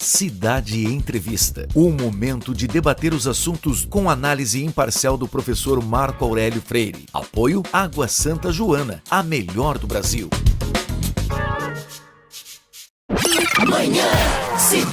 Cidade Entrevista. O momento de debater os assuntos com análise imparcial do professor Marco Aurélio Freire. Apoio Água Santa Joana, a melhor do Brasil. Manhã Cidade.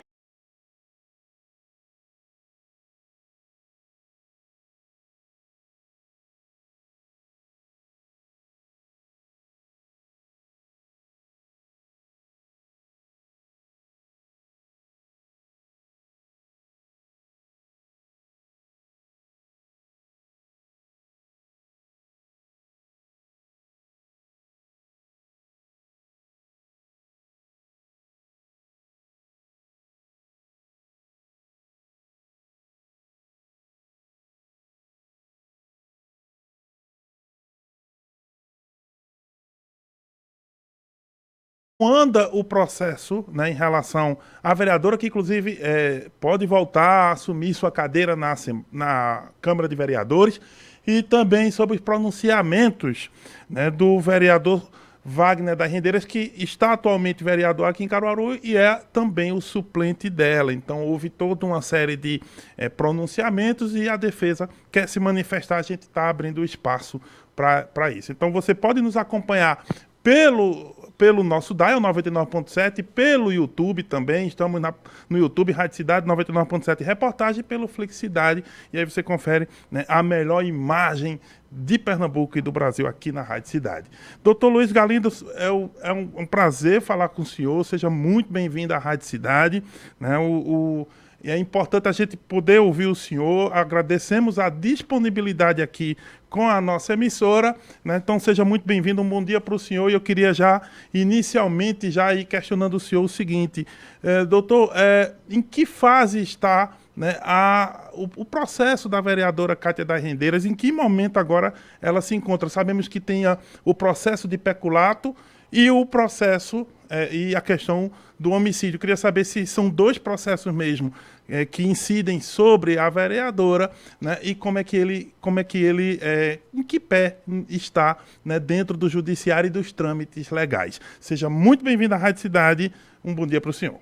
Anda o processo, né, em relação à vereadora, que inclusive pode voltar a assumir sua cadeira na Câmara de Vereadores, e também sobre os pronunciamentos, né, do vereador Wagner das Rendeiras, que está atualmente vereador aqui em Caruaru e é também o suplente dela. Então houve toda uma série de pronunciamentos e a defesa quer se manifestar, a gente está abrindo espaço para isso. Então você pode nos acompanhar pelo nosso dial 99.7, pelo YouTube também, estamos no YouTube, Rádio Cidade 99.7 Reportagem, pelo Flexicidade, e aí você confere, né, a melhor imagem de Pernambuco e do Brasil aqui na Rádio Cidade. Doutor Luiz Galindo, é um prazer falar com o senhor, seja muito bem-vindo à Rádio Cidade, né, e é importante a gente poder ouvir o senhor. Agradecemos a disponibilidade aqui com a nossa emissora, né? Então seja muito bem-vindo, um bom dia para o senhor. E eu queria inicialmente ir questionando o senhor o seguinte, doutor, em que fase está, né, o processo da vereadora Cátia das Rendeiras, em que momento agora ela se encontra? Sabemos que tem o processo de peculato e o processo e a questão do homicídio. Eu queria saber se são dois processos mesmo que incidem sobre a vereadora, né, e em que pé está, né, dentro do judiciário e dos trâmites legais. Seja muito bem-vindo à Rádio Cidade. Um bom dia para o senhor.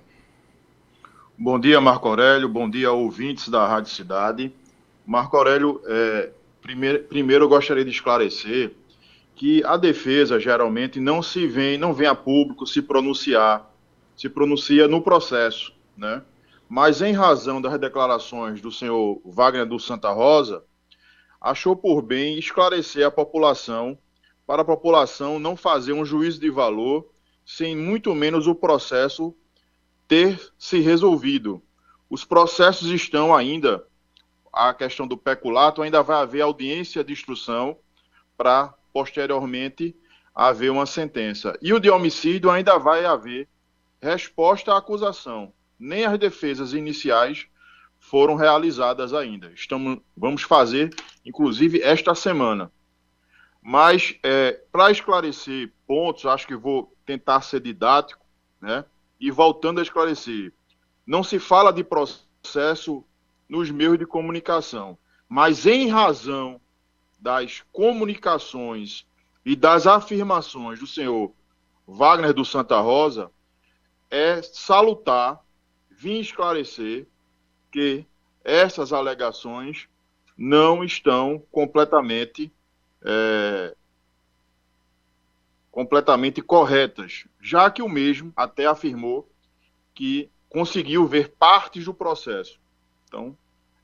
Bom dia, Marco Aurélio. Bom dia, ouvintes da Rádio Cidade. Marco Aurélio, primeiro eu gostaria de esclarecer que a defesa geralmente não vem a público se pronuncia no processo, né? Mas em razão das declarações do senhor Wagner do Santa Rosa, achou por bem esclarecer a população, para a população não fazer um juízo de valor sem muito menos o processo ter se resolvido. Os processos estão ainda, a questão do peculato, ainda vai haver audiência de instrução para posteriormente haver uma sentença. E o de homicídio ainda vai haver resposta à acusação. Nem as defesas iniciais foram realizadas ainda. Vamos fazer, inclusive, esta semana. Mas, para esclarecer pontos, acho que vou tentar ser didático, né? E voltando a esclarecer, não se fala de processo nos meios de comunicação, mas em razão das comunicações e das afirmações do senhor Wagner do Santa Rosa, é salutar, vim esclarecer que essas alegações não estão completamente corretas, já que o mesmo até afirmou que conseguiu ver partes do processo. Então,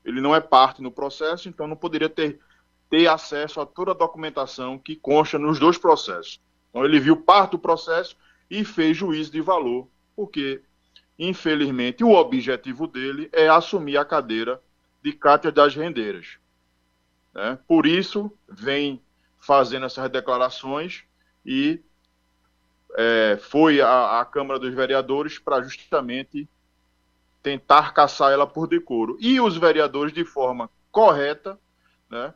ele não é parte no processo, então não poderia ter acesso a toda a documentação que consta nos dois processos. Então, ele viu parte do processo e fez juízo de valor, porque, infelizmente, o objetivo dele é assumir a cadeira de Cátia das Rendeiras, né? Por isso, vem fazendo essas declarações e foi à Câmara dos Vereadores para justamente tentar caçar ela por decoro. E os vereadores, de forma correta, né,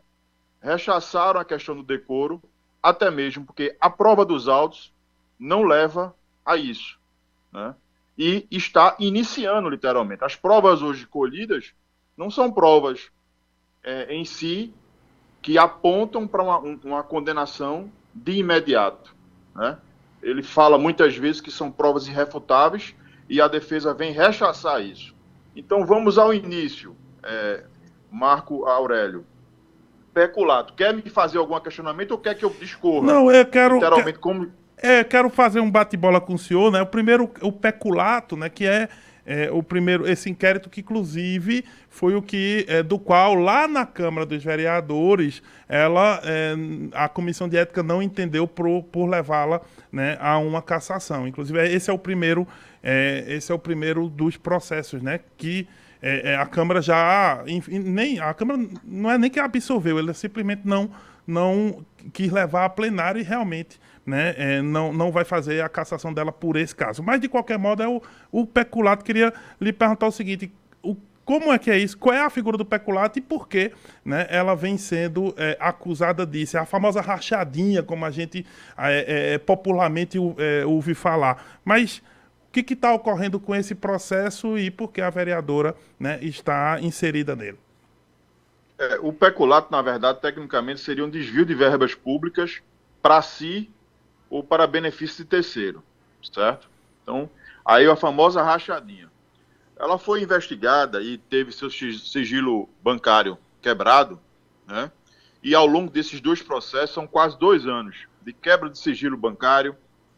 rechaçaram a questão do decoro, até mesmo porque a prova dos autos não leva a isso, né? E está iniciando, literalmente. As provas hoje colhidas não são provas em si que apontam para uma condenação de imediato, né? Ele fala muitas vezes que são provas irrefutáveis e a defesa vem rechaçar isso. Então, vamos ao início, Marco Aurélio. Peculato, quer me fazer algum questionamento ou quer que eu discorra? Não, eu quero... Literalmente, como... quero fazer um bate-bola com o senhor, né? O primeiro, o peculato, né? Que é o primeiro, esse inquérito que, inclusive, foi o que, do qual, lá na Câmara dos Vereadores, a Comissão de Ética não entendeu por levá-la, né, a uma cassação. Inclusive, esse é o primeiro dos processos, né? Que a Câmara já... a Câmara não é nem que absolveu, ela simplesmente não quis levar a plenário e realmente, né, não vai fazer a cassação dela por esse caso. Mas, de qualquer modo, é o peculato. Queria lhe perguntar o seguinte: como é que é isso? Qual é a figura do peculato e por que, né, ela vem sendo acusada disso? É a famosa rachadinha, como a gente popularmente ouve falar. Mas o que está ocorrendo com esse processo e por que a vereadora, né, está inserida nele? O peculato, na verdade, tecnicamente, seria um desvio de verbas públicas para si ou para benefício de terceiro, certo? Então, aí a famosa rachadinha. Ela foi investigada e teve seu sigilo bancário quebrado, né? E ao longo desses dois processos, são quase 2 anos de quebra de sigilo bancário,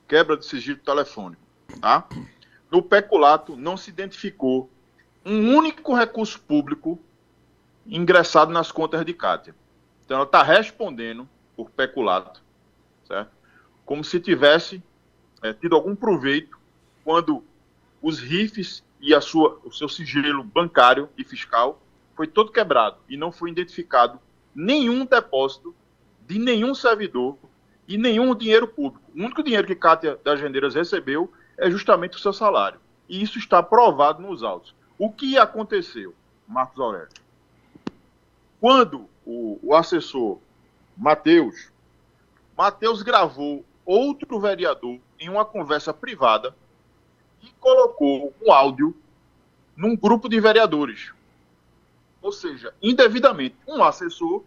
quebra de sigilo telefônico, tá? No peculato, não se identificou um único recurso público ingressado nas contas de Kátia. Então, ela está respondendo por peculato, certo? Como se tivesse tido algum proveito quando os RIFs e o seu sigilo bancário e fiscal foi todo quebrado e não foi identificado nenhum depósito de nenhum servidor e nenhum dinheiro público. O único dinheiro que Kátia das Rendeiras recebeu é justamente o seu salário. E isso está provado nos autos. O que aconteceu, Marcos Aurélio? Quando o assessor Matheus gravou outro vereador em uma conversa privada e colocou um áudio num grupo de vereadores. Ou seja, indevidamente, um assessor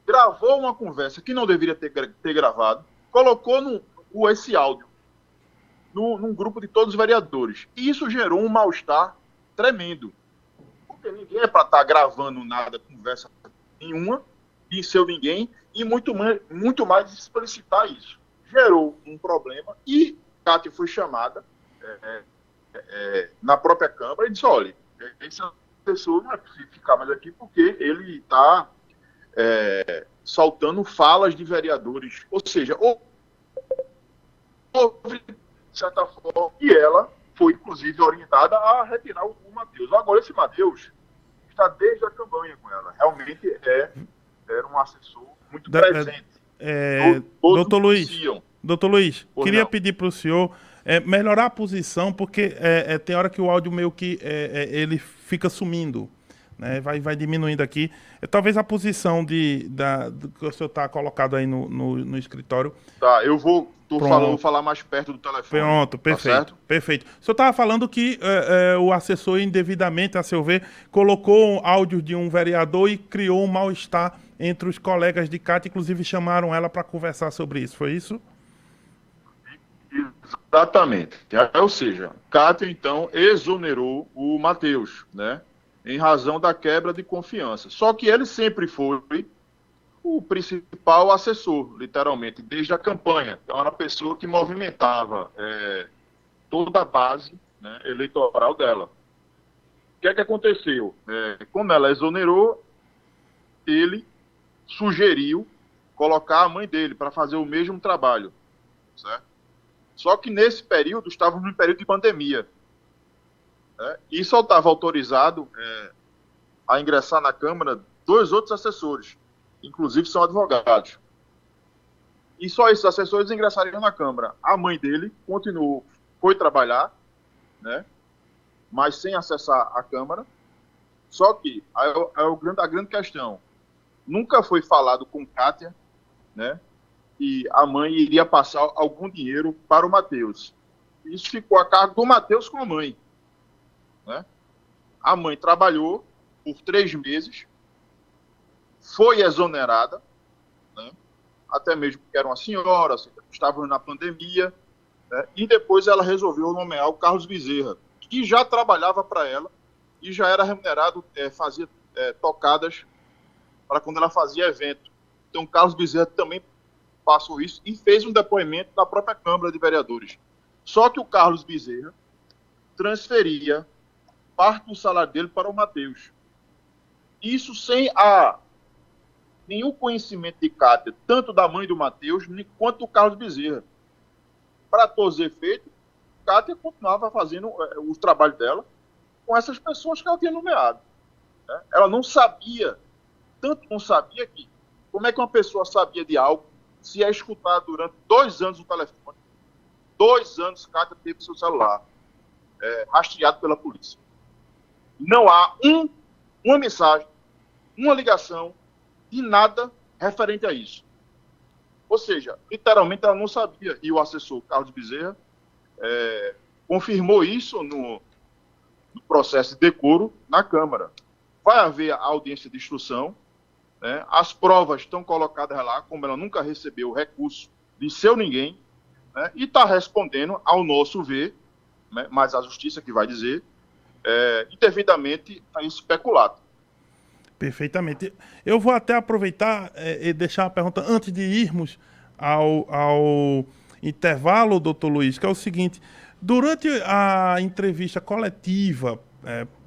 gravou uma conversa que não deveria ter gravado, colocou esse áudio num grupo de todos os vereadores. E isso gerou um mal-estar tremendo. Porque ninguém é para estar gravando nada, conversa nenhuma, de seu ninguém, e muito mais explicitar isso. Gerou um problema e Kátia foi chamada na própria Câmara e disse: olha, esse assessor não é possível ficar mais aqui porque ele está soltando falas de vereadores. Ou seja, houve, de certa forma, e ela foi, inclusive, orientada a retirar o Matheus. Agora, esse Matheus está desde a campanha com ela. Realmente era um assessor muito presente. Doutor Luiz, queria pedir para o senhor melhorar a posição, porque tem hora que o áudio meio que ele fica sumindo, né? Vai diminuindo aqui. Talvez a posição do que o senhor está colocado aí no escritório. Tá, eu vou falar mais perto do telefone. Pronto, perfeito. Tá, perfeito. O senhor estava falando que o assessor indevidamente, a seu ver, colocou áudio de um vereador e criou um mal-estar entre os colegas de Kátia, inclusive chamaram ela para conversar sobre isso, foi isso? Exatamente. Ou seja, Kátia, então, exonerou o Matheus, né? Em razão da quebra de confiança. Só que ele sempre foi o principal assessor, literalmente, desde a campanha. Então, era a pessoa que movimentava toda a base, né, eleitoral dela. O que é que aconteceu? Quando ela exonerou, ele sugeriu colocar a mãe dele para fazer o mesmo trabalho, certo? Só que nesse período, estávamos num período de pandemia, né? E só estava autorizado a ingressar na Câmara 2 outros assessores, inclusive são advogados. E só esses assessores ingressariam na Câmara. A mãe dele foi trabalhar, né, mas sem acessar a Câmara. Só que a grande questão, nunca foi falado com Kátia, né, e a mãe iria passar algum dinheiro para o Matheus. Isso ficou a cargo do Matheus com a mãe, né? A mãe trabalhou por 3 meses, foi exonerada, né? Até mesmo porque era uma senhora, estava na pandemia, né? E depois ela resolveu nomear o Carlos Bezerra, que já trabalhava para ela e já era remunerado, fazia tocadas para quando ela fazia evento. Então, o Carlos Bezerra também passou isso e fez um depoimento na própria Câmara de Vereadores. Só que o Carlos Bezerra transferia parte do salário dele para o Matheus. Isso sem nenhum conhecimento de Cátia, tanto da mãe do Matheus, quanto do Carlos Bezerra. Para todos os efeitos, Cátia continuava fazendo o trabalho dela com essas pessoas que ela tinha nomeado, né? Ela não sabia, tanto não sabia que, como é que uma pessoa sabia de algo se é escutado durante 2 anos o telefone, 2 anos Cátia teve seu celular rastreado pela polícia. Não há uma mensagem, uma ligação e nada referente a isso. Ou seja, literalmente ela não sabia, e o assessor Carlos Bezerra confirmou isso no processo de decoro na Câmara. Vai haver a audiência de instrução, né? As provas estão colocadas lá, como ela nunca recebeu recurso de seu ninguém, né? E está respondendo, ao nosso ver, né? Mas a justiça que vai dizer, indevidamente a esse peculato. Perfeitamente. Eu vou até aproveitar e deixar uma pergunta antes de irmos ao intervalo, doutor Luiz, que é o seguinte: durante a entrevista coletiva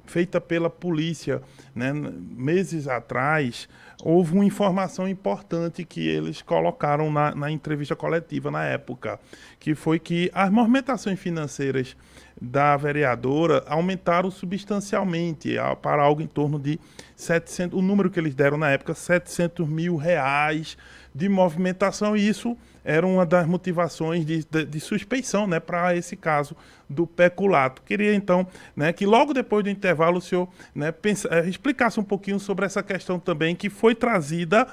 feita pela polícia, né, meses atrás, houve uma informação importante que eles colocaram na entrevista coletiva na época, que foi que as movimentações financeiras da vereadora aumentaram substancialmente para algo em torno de 700, o número que eles deram na época, R$700 mil de movimentação, e isso era uma das motivações de suspeição, né, para esse caso do peculato. Queria, então, né, que logo depois do intervalo o senhor, né, explicasse um pouquinho sobre essa questão também que foi trazida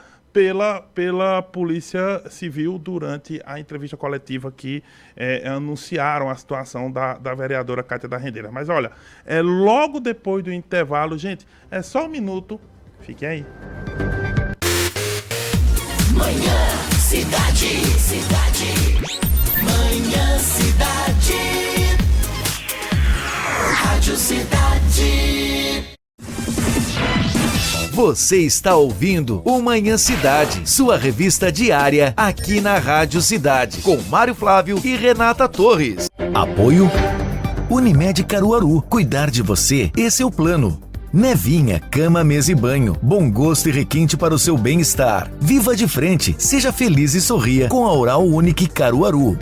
pela Polícia Civil durante a entrevista coletiva que anunciaram a situação da vereadora Cátia da Rendeira. Mas olha, logo depois do intervalo, gente, é só um minuto, fiquem aí. Manhã Cidade. Manhã Cidade. Rádio Cidade. Você está ouvindo o Manhã Cidade, sua revista diária aqui na Rádio Cidade, com Mário Flávio e Renata Torres. Apoio Unimed Caruaru. Cuidar de você, esse é o plano. Nevinha, cama, mesa e banho. Bom gosto e requinte para o seu bem-estar. Viva de frente, seja feliz e sorria com a Oral Unique Caruaru.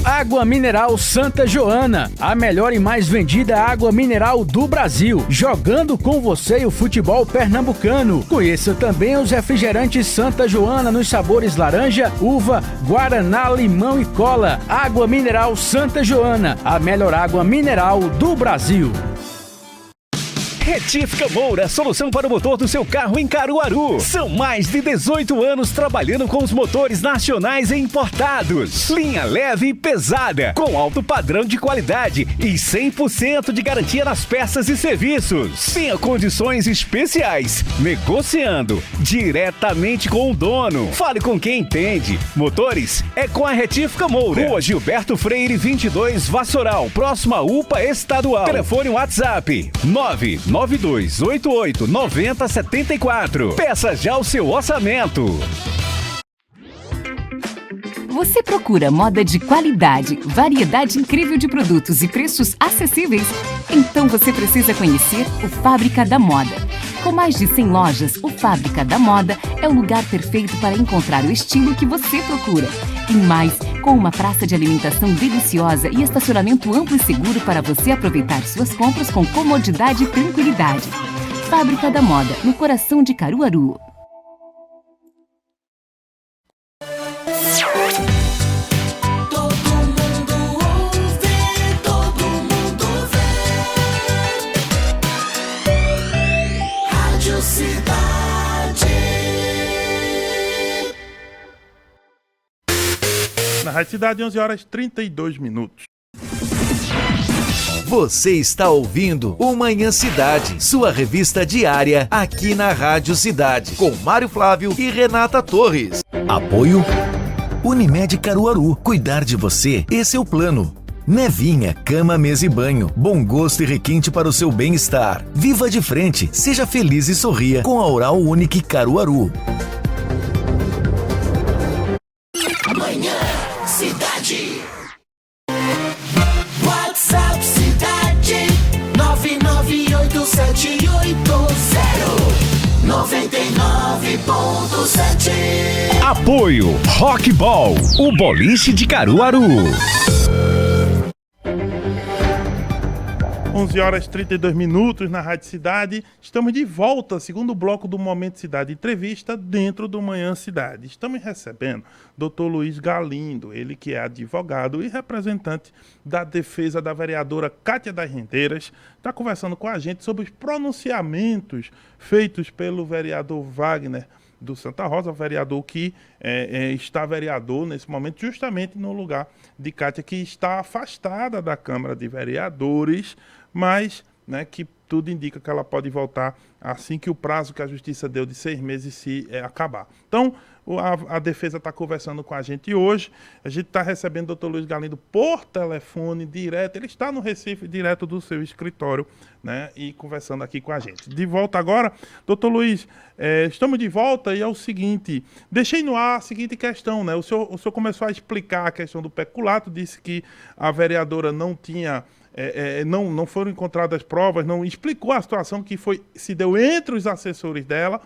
Água Mineral Santa Joana, a melhor e mais vendida água mineral do Brasil, jogando com você o futebol pernambucano. Conheça também os refrigerantes Santa Joana nos sabores laranja, uva, guaraná, limão e cola. Água Mineral Santa Joana, a melhor água mineral do Brasil. Retífica Moura, solução para o motor do seu carro em Caruaru. São mais de 18 anos trabalhando com os motores nacionais e importados. Linha leve e pesada, com alto padrão de qualidade e 100% de garantia nas peças e serviços. Tenha condições especiais, negociando diretamente com o dono. Fale com quem entende. Motores é com a Retífica Moura. Rua Gilberto Freire 22, Vassoural, próxima à UPA Estadual. Telefone WhatsApp 992889074. Peça já o seu orçamento. Você procura moda de qualidade, variedade incrível de produtos e preços acessíveis? Então você precisa conhecer o Fábrica da Moda. Com mais de 100 lojas, o Fábrica da Moda é o lugar perfeito para encontrar o estilo que você procura. E mais, com uma praça de alimentação deliciosa e estacionamento amplo e seguro para você aproveitar suas compras com comodidade e tranquilidade. Fábrica da Moda, no coração de Caruaru. Na Rádio Cidade, 11h32. Você está ouvindo o Manhã Cidade, sua revista diária aqui na Rádio Cidade, com Mário Flávio e Renata Torres. Apoio Unimed Caruaru, cuidar de você, esse é o plano. Nevinha, cama, mesa e banho, bom gosto e requinte para o seu bem-estar. Viva de frente, seja feliz e sorria com a Oral Unique Caruaru. Manhã Cidade. WhatsApp Cidade 9987099.7. Apoio Rockball, o boliche de Caruaru. 11 horas e 32 minutos na Rádio Cidade. Estamos de volta, segundo bloco do Momento Cidade Entrevista, dentro do Manhã Cidade. Estamos recebendo Dr. Luiz Galindo, ele que é advogado e representante da defesa da vereadora Cátia das Rendeiras. Está conversando com a gente sobre os pronunciamentos feitos pelo vereador Wagner do Santa Rosa, vereador que está vereador nesse momento, justamente no lugar de Cátia, que está afastada da Câmara de Vereadores, mas que tudo indica que ela pode voltar assim que o prazo que a Justiça deu de 6 meses se acabar. Então, a defesa está conversando com a gente hoje. A gente está recebendo o Dr. Luiz Galindo por telefone, direto. Ele está no Recife, direto do seu escritório, e conversando aqui com a gente. De volta agora, Dr. Luiz, estamos de volta e é o seguinte, deixei no ar a seguinte questão, O senhor começou a explicar a questão do peculato, disse que a vereadora não tinha... não foram encontradas provas, não explicou a situação que se deu entre os assessores dela,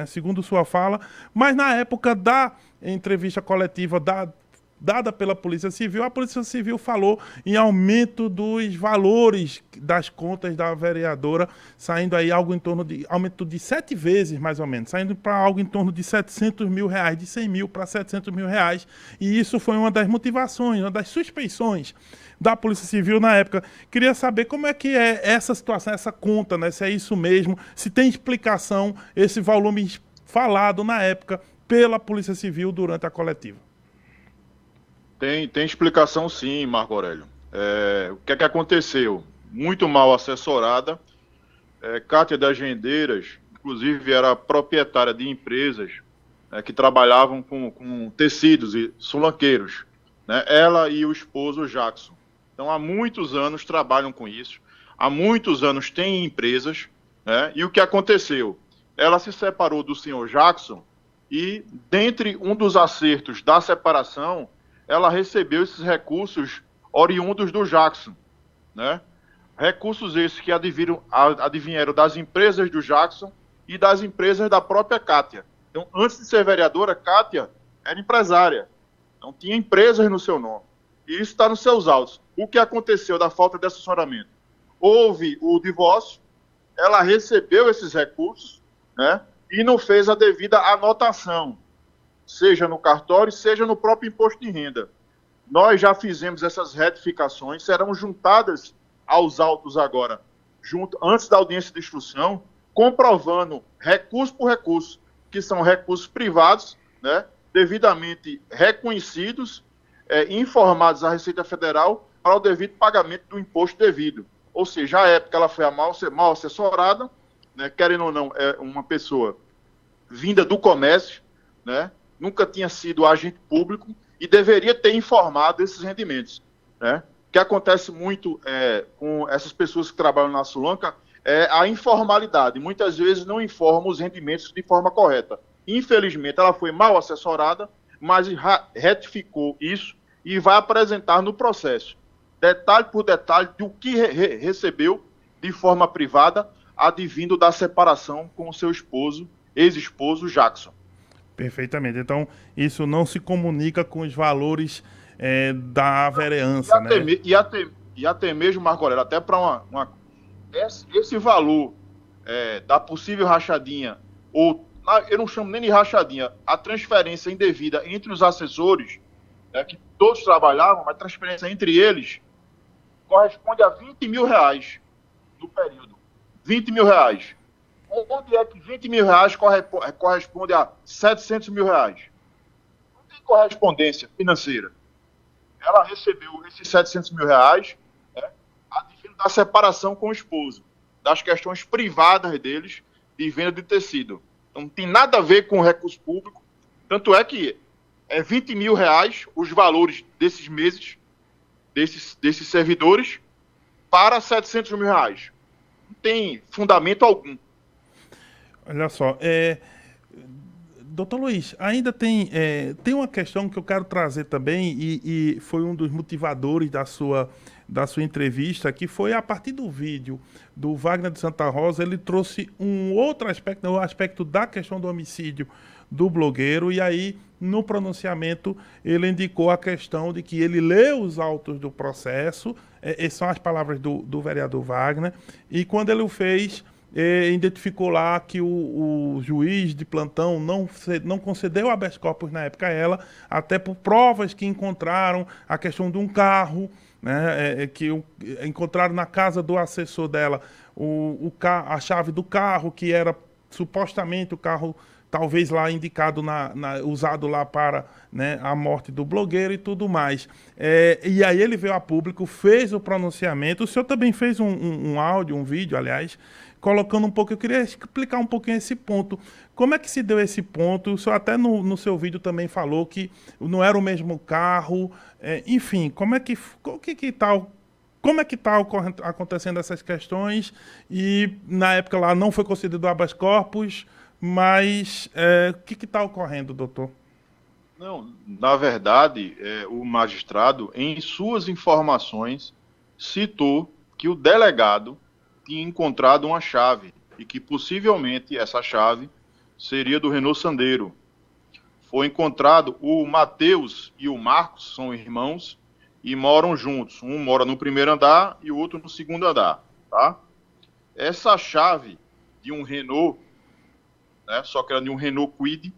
segundo sua fala, mas na época da entrevista coletiva dada pela Polícia Civil, a Polícia Civil falou em aumento dos valores das contas da vereadora, saindo aí algo em torno de aumento de 7 vezes, mais ou menos, saindo para algo em torno de 700 mil reais, de 100 mil para 700 mil reais, e isso foi uma das motivações, uma das suspeições da Polícia Civil na época. Queria saber como é que é essa situação, essa conta, se é isso mesmo, se tem explicação esse volume falado na época pela Polícia Civil durante a coletiva. Tem explicação sim, Marco Aurélio. O que é que aconteceu? Muito mal assessorada. Cátia das Rendeiras, inclusive, era proprietária de empresas que trabalhavam com tecidos e sulanqueiros. Ela e o esposo Jackson. Então, há muitos anos trabalham com isso. Há muitos anos têm empresas. E o que aconteceu? Ela se separou do senhor Jackson e, dentre um dos acertos da separação, ela recebeu esses recursos oriundos do Jackson, Recursos esses que advieram das empresas do Jackson e das empresas da própria Cátia. Então, antes de ser vereadora, Cátia era empresária. Então, tinha empresas no seu nome. E isso está nos seus autos. O que aconteceu da falta de assessoramento? Houve o divórcio, ela recebeu esses recursos, e não fez a devida anotação, seja no cartório, seja no próprio imposto de renda. Nós já fizemos essas retificações, serão juntadas aos autos agora, antes da audiência de instrução, comprovando recurso por recurso, que são recursos privados, devidamente reconhecidos, informados à Receita Federal para o devido pagamento do imposto devido. Ou seja, à época ela foi mal assessorada, querendo ou não, é uma pessoa vinda do comércio, nunca tinha sido agente público e deveria ter informado esses rendimentos. O que acontece muito com essas pessoas que trabalham na Sulanca é a informalidade. Muitas vezes não informam os rendimentos de forma correta. Infelizmente, ela foi mal assessorada, mas retificou isso e vai apresentar no processo, detalhe por detalhe, do que recebeu de forma privada, advindo da separação com o seu esposo, ex-esposo Jackson. Perfeitamente. Então, isso não se comunica com os valores da vereança, E até mesmo, Marco Aurélio, até para esse valor da possível rachadinha, ou eu não chamo nem de rachadinha, a transferência indevida entre os assessores, que todos trabalhavam, mas a transferência entre eles corresponde a 20 mil reais no período. 20 mil reais. Onde é que 20 mil reais corresponde a 700 mil reais? Não tem correspondência financeira. Ela recebeu esses 700 mil reais advindo da separação com o esposo, das questões privadas deles de venda de tecido. Então, não tem nada a ver com o recurso público. Tanto é que R$20 mil os valores desses meses, desses servidores, para R$700 mil. Não tem fundamento algum. Olha só, doutor Luiz, ainda tem uma questão que eu quero trazer também, e foi um dos motivadores da sua entrevista, que foi a partir do vídeo do Wagner de Santa Rosa. Ele trouxe um outro aspecto, o aspecto da questão do homicídio do blogueiro, e aí, no pronunciamento, ele indicou a questão de que ele leu os autos do processo, essas são as palavras do vereador Wagner, e quando ele o fez, identificou lá que o juiz de plantão não concedeu habeas corpus na época a ela, até por provas que encontraram a questão de um carro, né, que encontraram na casa do assessor dela a chave do carro, que era supostamente o carro talvez lá indicado, usado lá para, né, a morte do blogueiro e tudo mais. E aí ele veio a público, fez o pronunciamento. O senhor também fez um áudio, um vídeo, aliás, colocando um pouco. Eu queria explicar um pouquinho esse ponto. Como é que se deu esse ponto? O senhor até no seu vídeo também falou que não era o mesmo carro. Enfim, como é que está acontecendo essas questões? E na época lá não foi concedido habeas corpus, mas o que está ocorrendo, doutor? Não, na verdade, o magistrado, em suas informações, citou que o delegado tinha encontrado uma chave e que possivelmente essa chave seria do Renault Sandero. Foi encontrado o Matheus e o Marcos, são irmãos, e moram juntos. Um mora no primeiro andar e o outro no segundo andar, tá? Essa chave de um Renault, né, só que era de um Renault Kwid,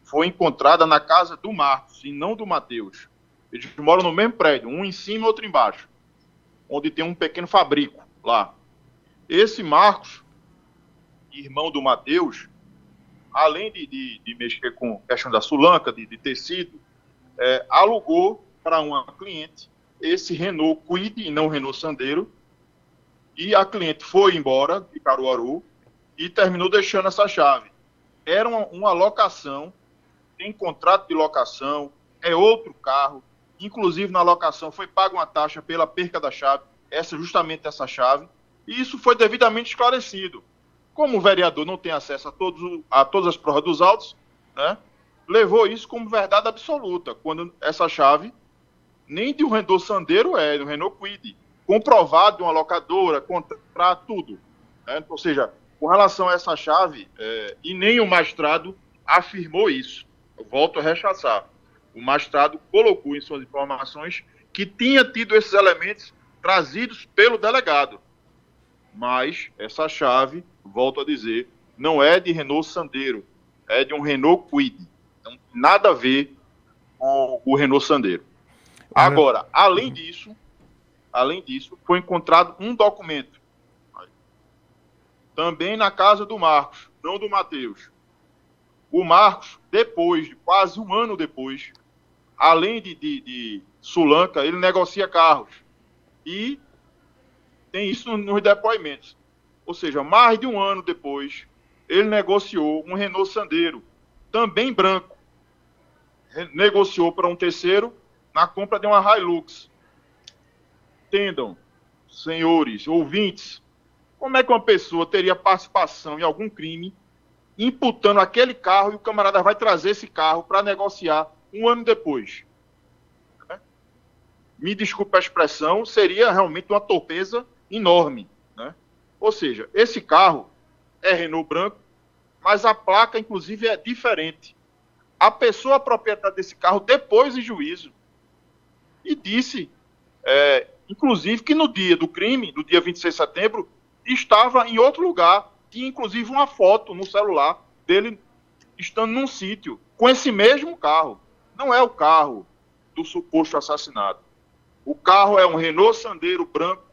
foi encontrada na casa do Marcos e não do Matheus. Eles moram no mesmo prédio, um em cima e outro embaixo, onde tem um pequeno fabrico lá. Esse Marcos, irmão do Matheus, além de mexer com a questão da sulanca, de tecido, alugou para uma cliente esse Renault Kwid e não Renault Sandero, e a cliente foi embora de Caruaru e terminou deixando essa chave. Era uma locação, tem contrato de locação, é outro carro, inclusive na locação foi paga uma taxa pela perca da chave, justamente essa chave, e isso foi devidamente esclarecido. Como o vereador não tem acesso a todas as provas dos autos, né, levou isso como verdade absoluta, quando essa chave nem de um Renault Sandero do Renault Kwid, comprovado de uma locadora, contrato, tudo. Né? Ou seja, com relação a essa chave, e nem o magistrado afirmou isso. Eu volto a rechaçar. O magistrado colocou em suas informações que tinha tido esses elementos trazidos pelo delegado. Mas essa chave, volto a dizer, não é de Renault Sandero, é de um Renault Kwid. Não tem nada a ver com o Renault Sandero. Agora, além disso, foi encontrado um documento também na casa do Marcos, não do Matheus. O Marcos, quase um ano depois, além de sulanca, ele negocia carros. E tem isso nos depoimentos. Ou seja, mais de um ano depois, ele negociou um Renault Sandero, também branco. Negociou para um terceiro na compra de uma Hilux. Entendam, senhores, ouvintes, como é que uma pessoa teria participação em algum crime imputando aquele carro e o camarada vai trazer esse carro para negociar um ano depois? Né? Me desculpe a expressão, seria realmente uma torpeza enorme. Né? Ou seja, esse carro é Renault branco, mas a placa, inclusive, é diferente. A pessoa proprietária desse carro, depois em juízo, e disse, inclusive, que no dia do crime, no dia 26 de setembro, estava em outro lugar. Tinha, inclusive, uma foto no celular dele estando num sítio com esse mesmo carro. Não é o carro do suposto assassinato. O carro é um Renault Sandero branco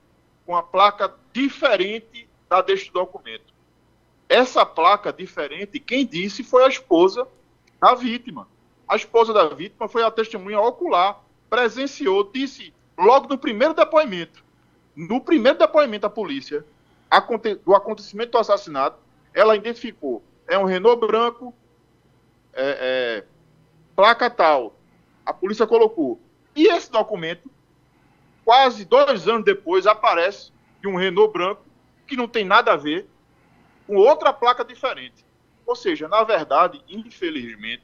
com a placa diferente da deste documento. Essa placa diferente, quem disse foi a esposa da vítima. A esposa da vítima foi a testemunha ocular, presenciou, disse logo no primeiro depoimento. No primeiro depoimento da polícia, do acontecimento do assassinato, ela identificou, é um Renault branco, placa tal, A polícia colocou. E esse documento, quase 2 anos depois, aparece de um Renault branco, que não tem nada a ver, com outra placa diferente. Ou seja, na verdade, infelizmente,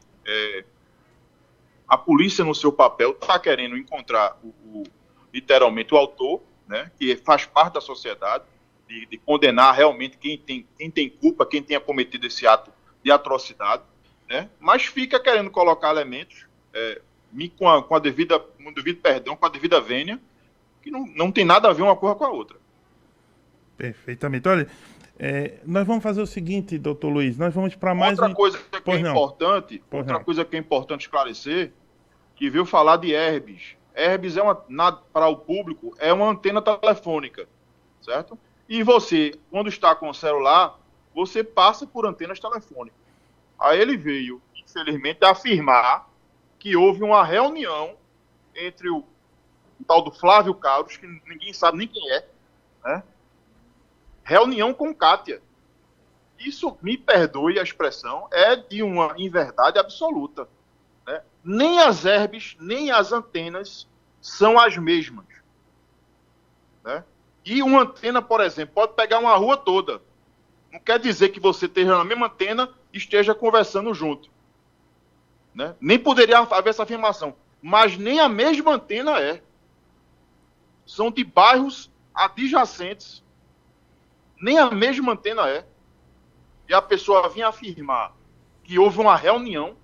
a polícia, no seu papel, está querendo encontrar literalmente o autor, né, que faz parte da sociedade, de condenar realmente quem tem culpa, quem tenha cometido esse ato de atrocidade, né, mas fica querendo colocar elementos com a devida vênia, que não tem nada a ver uma coisa com a outra. Perfeitamente. Olha, nós vamos fazer o seguinte, doutor Luiz, nós vamos para mais... Outra coisa que é importante esclarecer, que veio falar de Herbis. Herbis para o público, é uma antena telefônica, certo? E você, quando está com o celular, você passa por antenas telefônicas. Aí ele veio, infelizmente, afirmar que houve uma reunião entre o tal do Flávio Carlos, que ninguém sabe nem quem é, né? Reunião com Kátia. Isso, me perdoe a expressão, é de uma inverdade absoluta, né? Nem as herbes, nem as antenas são as mesmas, né? E uma antena, por exemplo, pode pegar uma rua toda. Não quer dizer que você esteja na mesma antena e esteja conversando junto, né? Nem poderia haver essa afirmação. Mas nem a mesma antena é. São de bairros adjacentes. Nem a mesma antena é. E a pessoa vinha afirmar que houve uma reunião,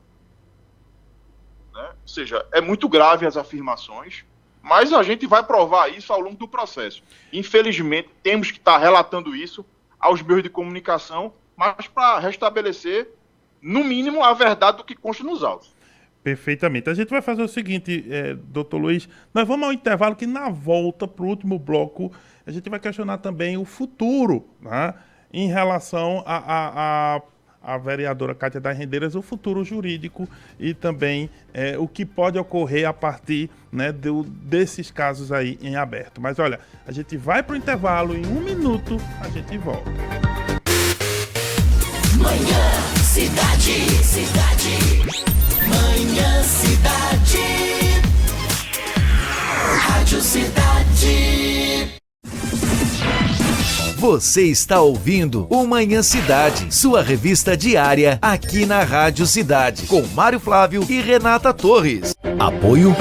né? Ou seja, é muito grave as afirmações, mas a gente vai provar isso ao longo do processo. Infelizmente, temos que estar relatando isso aos meios de comunicação, mas para restabelecer, no mínimo, a verdade do que consta nos autos. Perfeitamente. A gente vai fazer o seguinte, doutor Luiz, nós vamos ao intervalo que na volta para o último bloco a gente vai questionar também o futuro, né, em relação à vereadora Kátia das Rendeiras, o futuro jurídico e também o que pode ocorrer a partir, né, desses casos aí em aberto. Mas olha, a gente vai para o intervalo, em 1 minuto a gente volta. Manhã Cidade. Manhã Cidade. Rádio Cidade. Você está ouvindo o Manhã Cidade, sua revista diária aqui na Rádio Cidade, com Mário Flávio e Renata Torres. Apoio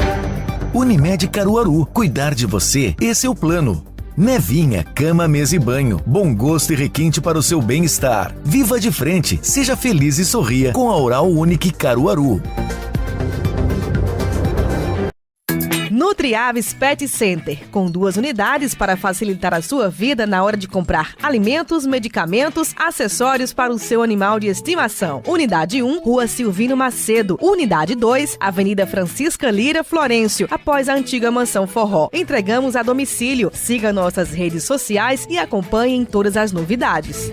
Unimed Caruaru. Cuidar de você, esse é o plano. Nevinha, cama, mesa e banho. Bom gosto e requinte para o seu bem-estar. Viva de frente, seja feliz e sorria com a Oral Unique Caruaru. Nutriaves Pet Center, com 2 unidades para facilitar a sua vida na hora de comprar alimentos, medicamentos, acessórios para o seu animal de estimação. Unidade 1, Rua Silvino Macedo. Unidade 2, Avenida Francisca Lira, Florencio, após a antiga Mansão Forró. Entregamos a domicílio. Siga nossas redes sociais e acompanhem todas as novidades.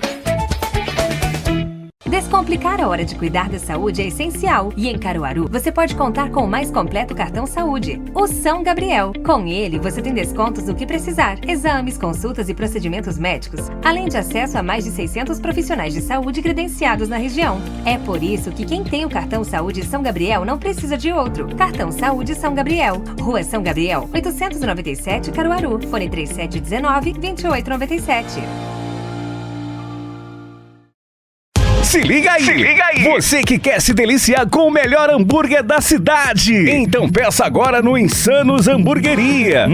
Descomplicar a hora de cuidar da saúde é essencial. E em Caruaru, você pode contar com o mais completo cartão saúde, o São Gabriel. Com ele, você tem descontos do que precisar, exames, consultas e procedimentos médicos, além de acesso a mais de 600 profissionais de saúde credenciados na região. É por isso que quem tem o cartão Saúde São Gabriel não precisa de outro. Cartão Saúde São Gabriel. Rua São Gabriel, 897, Caruaru. Fone 3719-2897. Se liga aí! Você que quer se deliciar com o melhor hambúrguer da cidade, então peça agora no Insanos Hamburgueria.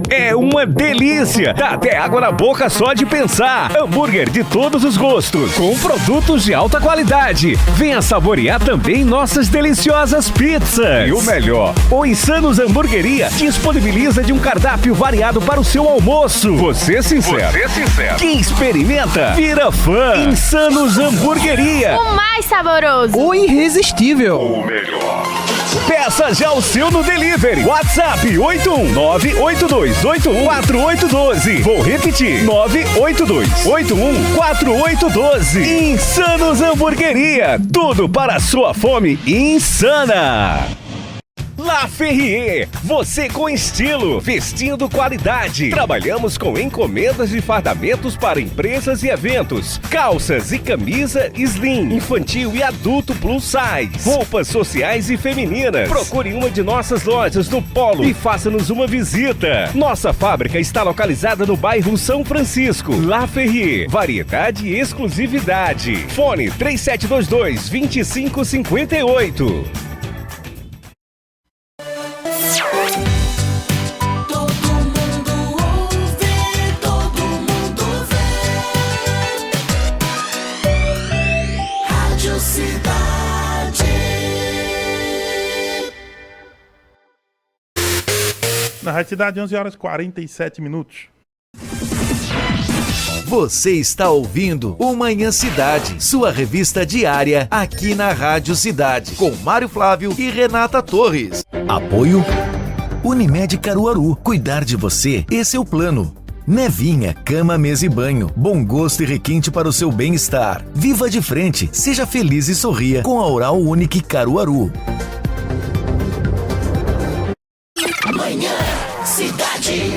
É uma delícia! Dá até água na boca só de pensar. Hambúrguer de todos os gostos, com produtos de alta qualidade. Venha saborear também nossas deliciosas pizzas. E o melhor, o Insanos Hamburgueria disponibiliza de um cardápio variado para o seu almoço. Você sincero. Quem experimenta, vira fã. Insanos Hamburgueria. O mais saboroso. O irresistível. O melhor. Peça já o seu no delivery. WhatsApp 81982814812. Vou repetir, 982814812. Insanos Hamburgueria. Tudo para a sua fome insana. La Ferrier, você com estilo, vestindo qualidade. Trabalhamos com encomendas de fardamentos para empresas e eventos, calças e camisa slim, infantil e adulto plus size, roupas sociais e femininas. Procure uma de nossas lojas no Polo e faça-nos uma visita. Nossa fábrica está localizada no bairro São Francisco. La Ferrier, variedade e exclusividade. Fone 3722-2558. Na Rádio Cidade, 11 horas e 47 minutos. Você está ouvindo o Manhã Cidade, sua revista diária aqui na Rádio Cidade, com Mário Flávio e Renata Torres. Apoio Unimed Caruaru. Cuidar de você, esse é o plano. Nevinha, cama, mesa e banho. Bom gosto e requinte para o seu bem-estar. Viva de frente, seja feliz e sorria com a Oral Unique Caruaru. Manhã Cidade.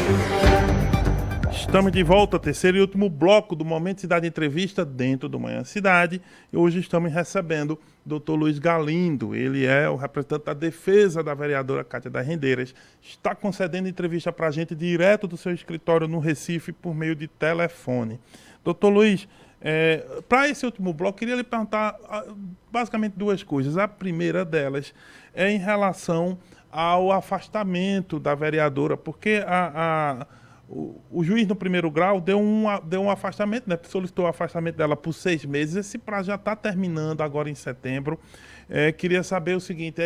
Estamos de volta, terceiro e último bloco do Momento Cidade Entrevista dentro do Manhã Cidade. E hoje estamos recebendo o Dr. Luiz Galindo. Ele é o representante da defesa da vereadora Cátia das Rendeiras. Está concedendo entrevista para a gente direto do seu escritório no Recife por meio de telefone. Dr. Luiz, para esse último bloco, queria lhe perguntar basicamente duas coisas. A primeira delas é em relação ao afastamento da vereadora, porque o juiz no primeiro grau deu um afastamento, né? Solicitou o afastamento dela por 6 meses. Esse prazo já está terminando agora em setembro. Queria saber o seguinte,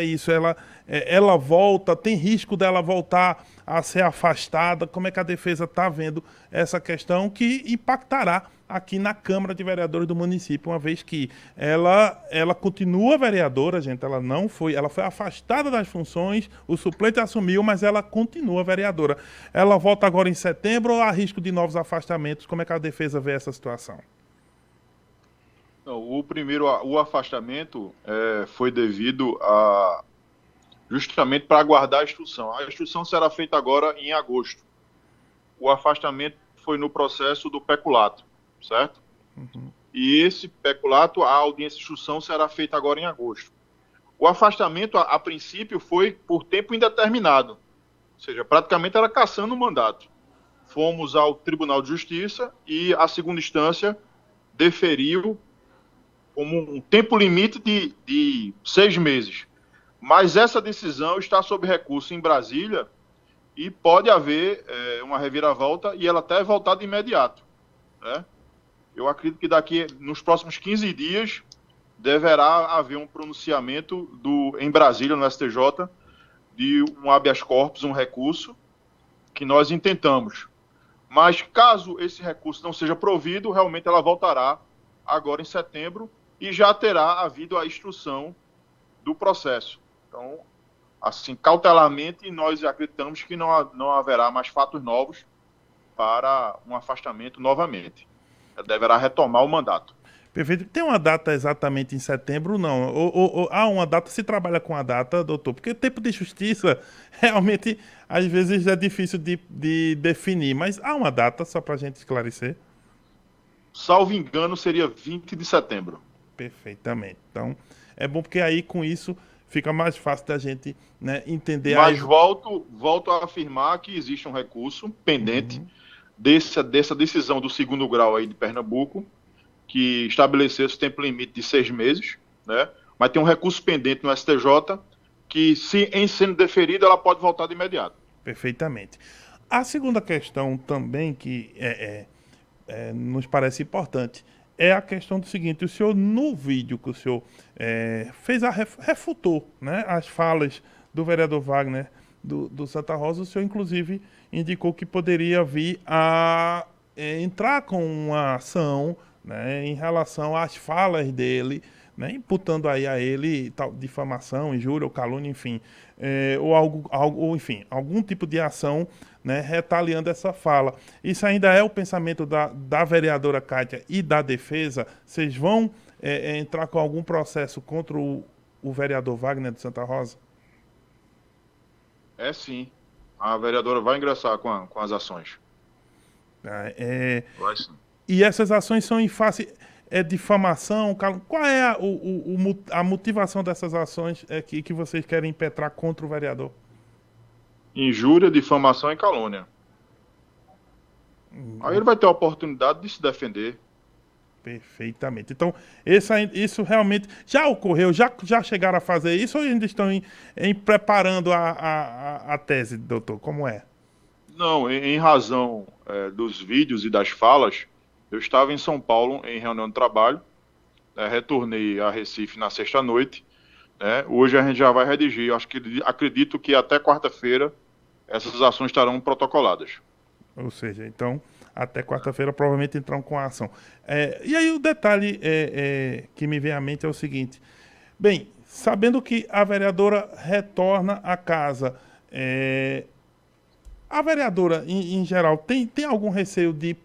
ela volta, tem risco dela voltar a ser afastada? Como é que a defesa está vendo essa questão que impactará aqui na Câmara de Vereadores do município, uma vez que ela continua vereadora, gente, ela foi afastada das funções, o suplente assumiu, mas ela continua vereadora. Ela volta agora em setembro ou há risco de novos afastamentos? Como é que a defesa vê essa situação? O afastamento foi devido justamente para aguardar a instrução. A instrução será feita agora em agosto. O afastamento foi no processo do peculato, certo? Uhum. E esse peculato, a audiência de instrução será feita agora em agosto. O afastamento, a princípio, foi por tempo indeterminado. Ou seja, praticamente era cassando o mandato. Fomos ao Tribunal de Justiça e a segunda instância deferiu como um tempo limite de 6 meses. Mas essa decisão está sob recurso em Brasília e pode haver uma reviravolta e ela até voltar de imediato, né? Eu acredito que nos próximos 15 dias, deverá haver um pronunciamento em Brasília, no STJ, de um habeas corpus, um recurso, que nós intentamos. Mas caso esse recurso não seja provido, realmente ela voltará agora em setembro e já terá havido a instrução do processo. Então, assim, cautelarmente, nós acreditamos que não haverá mais fatos novos para um afastamento novamente. Ela deverá retomar o mandato. Perfeito. Tem uma data exatamente em setembro, não? Ou há uma data, se trabalha com a data, doutor? Porque o tempo de justiça, realmente, às vezes é difícil de definir. Mas há uma data, só para a gente esclarecer? Salvo engano, seria 20 de setembro. Perfeitamente. Então, é bom porque aí, com isso, fica mais fácil da gente, né, entender... Mas volto a afirmar que existe um recurso pendente dessa decisão do segundo grau aí de Pernambuco, que estabeleceu esse tempo limite de 6 meses, né? Mas tem um recurso pendente no STJ que, em sendo deferido, ela pode voltar de imediato. Perfeitamente. A segunda questão também que nos parece importante é a questão do seguinte: o senhor, no vídeo que o senhor refutou, né, as falas do vereador Wagner do Santa Rosa, o senhor inclusive indicou que poderia vir a entrar com uma ação, né, em relação às falas dele, né, imputando aí a ele tal difamação, injúria ou calúnia, enfim, ou enfim, algum tipo de ação, né, retaliando essa fala. Isso ainda é o pensamento da vereadora Cátia e da defesa? Vocês vão entrar com algum processo contra o vereador Wagner de Santa Rosa? É sim. A vereadora vai ingressar com as ações. Vai sim. E essas ações são em face... difamação? Qual é a motivação dessas ações que vocês querem impetrar contra o vereador? Injúria, difamação e calúnia. Aí ele vai ter a oportunidade de se defender. Perfeitamente. Então, isso realmente já ocorreu? Já chegaram a fazer isso ou ainda estão preparando a tese, doutor? Como é? Não, em razão dos vídeos e das falas, eu estava em São Paulo em reunião de trabalho, retornei a Recife na sexta-noite, hoje a gente já vai redigir, acredito que até quarta-feira essas ações estarão protocoladas. Ou seja, então, até quarta-feira provavelmente entrarão com a ação. E aí o detalhe que me vem à mente é o seguinte, bem, sabendo que a vereadora retorna à casa, a vereadora, em geral, tem algum receio de,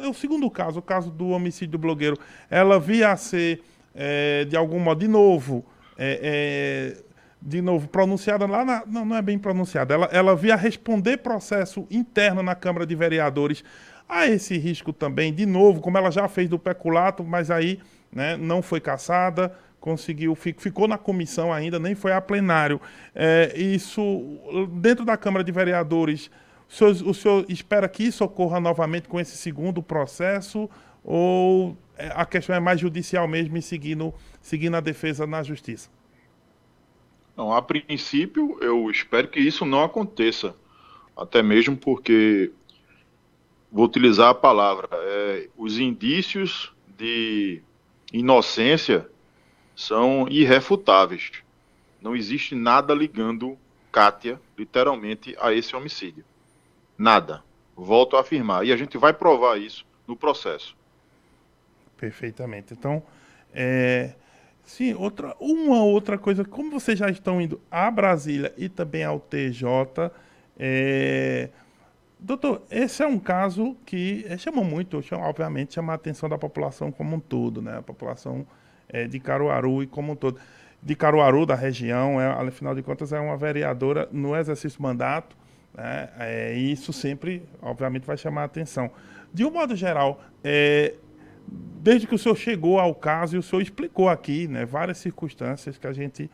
o segundo caso, o caso do homicídio do blogueiro, ela vir a ser, de algum modo, de novo, pronunciada lá não é bem pronunciada, ela vir a responder processo interno na Câmara de Vereadores, há esse risco também, de novo, como ela já fez do peculato, mas aí, né, não foi cassada, ficou na comissão ainda, nem foi a plenário. Isso, dentro da Câmara de Vereadores, o senhor espera que isso ocorra novamente com esse segundo processo? Ou a questão é mais judicial mesmo e seguindo a defesa na justiça? Não, a princípio, eu espero que isso não aconteça. Até mesmo porque, vou utilizar a palavra, os indícios de inocência são irrefutáveis. Não existe nada ligando Kátia, literalmente, a esse homicídio. Nada. Volto a afirmar. E a gente vai provar isso no processo. Perfeitamente. Então, sim, uma outra coisa, como vocês já estão indo a Brasília e também ao TJ, doutor, esse é um caso que obviamente, chama a atenção da população como um todo, né? A população de Caruaru e como um todo. De Caruaru, da região, afinal de contas, é uma vereadora no exercício do mandato, né? E isso sempre, obviamente, vai chamar a atenção. De um modo geral, desde que o senhor chegou ao caso e o senhor explicou aqui, né, várias circunstâncias que a gente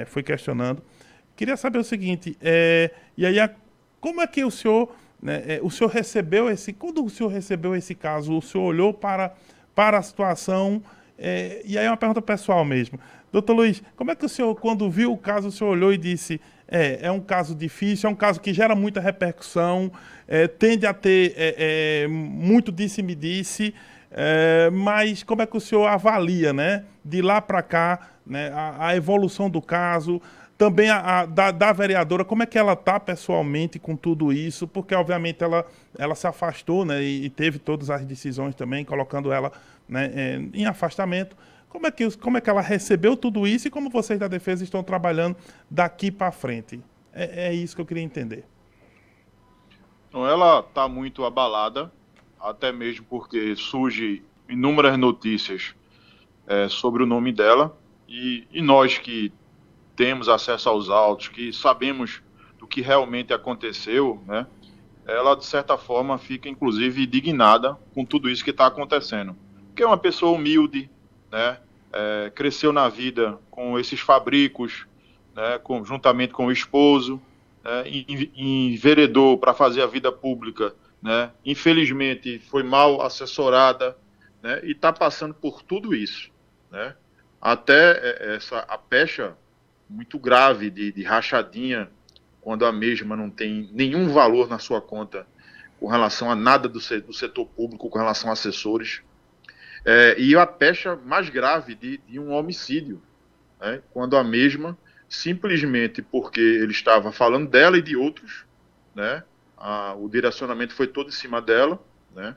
foi questionando, queria saber o seguinte, e aí como é que o senhor recebeu quando o senhor recebeu esse caso, o senhor olhou para a situação, e aí é uma pergunta pessoal mesmo. Doutor Luiz, como é que o senhor, quando viu o caso, o senhor olhou e disse, é um caso difícil, é um caso que gera muita repercussão, tende a ter muito disse-me-disse, mas como é que o senhor avalia, né, de lá para cá, né, a evolução do caso, também da vereadora, como é que ela está pessoalmente com tudo isso, porque obviamente ela se afastou, né, e teve todas as decisões também, colocando ela, né, em afastamento. Como é que ela recebeu tudo isso e como vocês da defesa estão trabalhando daqui para frente? É isso que eu queria entender. Então, ela está muito abalada, até mesmo porque surge inúmeras notícias sobre o nome dela, e nós que temos acesso aos autos, que sabemos do que realmente aconteceu, né, ela, de certa forma, fica, inclusive, indignada com tudo isso que está acontecendo. Porque é uma pessoa humilde, né, cresceu na vida com esses fabricos, né, juntamente com o esposo, enveredou para fazer a vida pública, né, infelizmente foi mal assessorada, né, e está passando por tudo isso, né, até a pecha muito grave de rachadinha, quando a mesma não tem nenhum valor na sua conta com relação a nada do setor público, com relação a assessores, e a pecha mais grave de um homicídio, né, quando a mesma, simplesmente porque ele estava falando dela e de outros, né, o direcionamento foi todo em cima dela, né,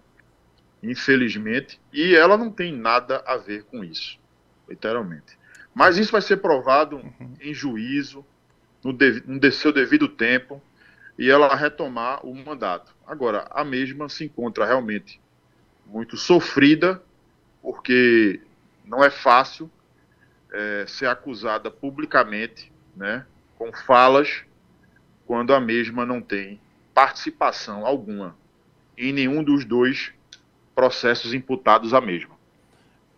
infelizmente, e ela não tem nada a ver com isso, literalmente. Mas isso vai ser provado em juízo, no seu devido tempo, e ela retomar o mandato. Agora, a mesma se encontra realmente muito sofrida, porque não é fácil ser acusada publicamente, né, com falas quando a mesma não tem participação alguma em nenhum dos dois processos imputados à mesma.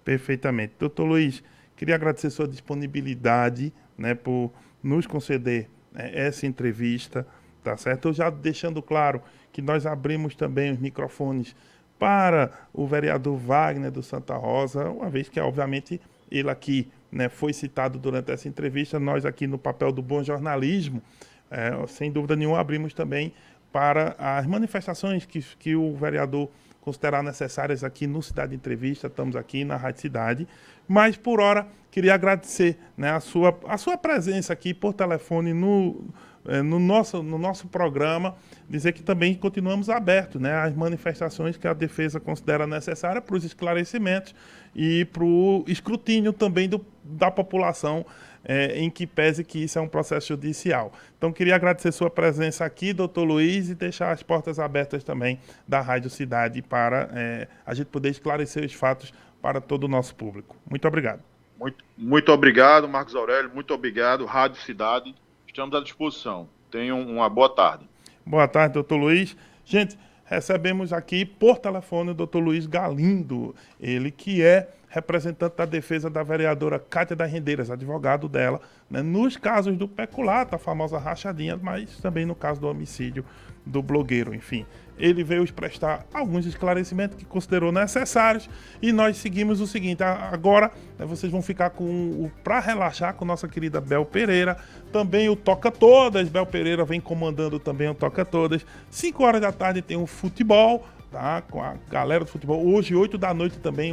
Perfeitamente. Doutor Luiz, queria agradecer sua disponibilidade, né, por nos conceder essa entrevista, tá certo? Eu já deixando claro que nós abrimos também os microfones para o vereador Wagner do Santa Rosa, uma vez que, obviamente, ele aqui, né, foi citado durante essa entrevista, nós aqui no papel do bom jornalismo, sem dúvida nenhuma, abrimos também para as manifestações que o vereador considerar necessárias aqui no Cidade Entrevista. Estamos aqui na Rádio Cidade, mas por hora queria agradecer, né, a sua presença aqui por telefone no nosso programa, dizer que também continuamos abertos, né, às manifestações que a defesa considera necessárias para os esclarecimentos e para o escrutínio também da população, em que pese que isso é um processo judicial. Então, queria agradecer sua presença aqui, doutor Luiz, e deixar as portas abertas também da Rádio Cidade para a gente poder esclarecer os fatos para todo o nosso público. Muito obrigado. Muito obrigado, Marcos Aurélio. Muito obrigado, Rádio Cidade. Estamos à disposição. Tenham uma boa tarde. Boa tarde, doutor Luiz. Gente, recebemos aqui por telefone o doutor Luiz Galindo, ele que é representante da defesa da vereadora Cátia das Rendeiras, advogado dela, né, nos casos do peculato, a famosa rachadinha, mas também no caso do homicídio do blogueiro, enfim. Ele veio prestar alguns esclarecimentos que considerou necessários e nós seguimos o seguinte, agora, né, vocês vão ficar com para relaxar com nossa querida Bel Pereira, também o Toca Todas, Bel Pereira vem comandando também o Toca Todas, 5 horas da tarde tem o futebol, tá, com a galera do futebol, hoje 8 da noite também,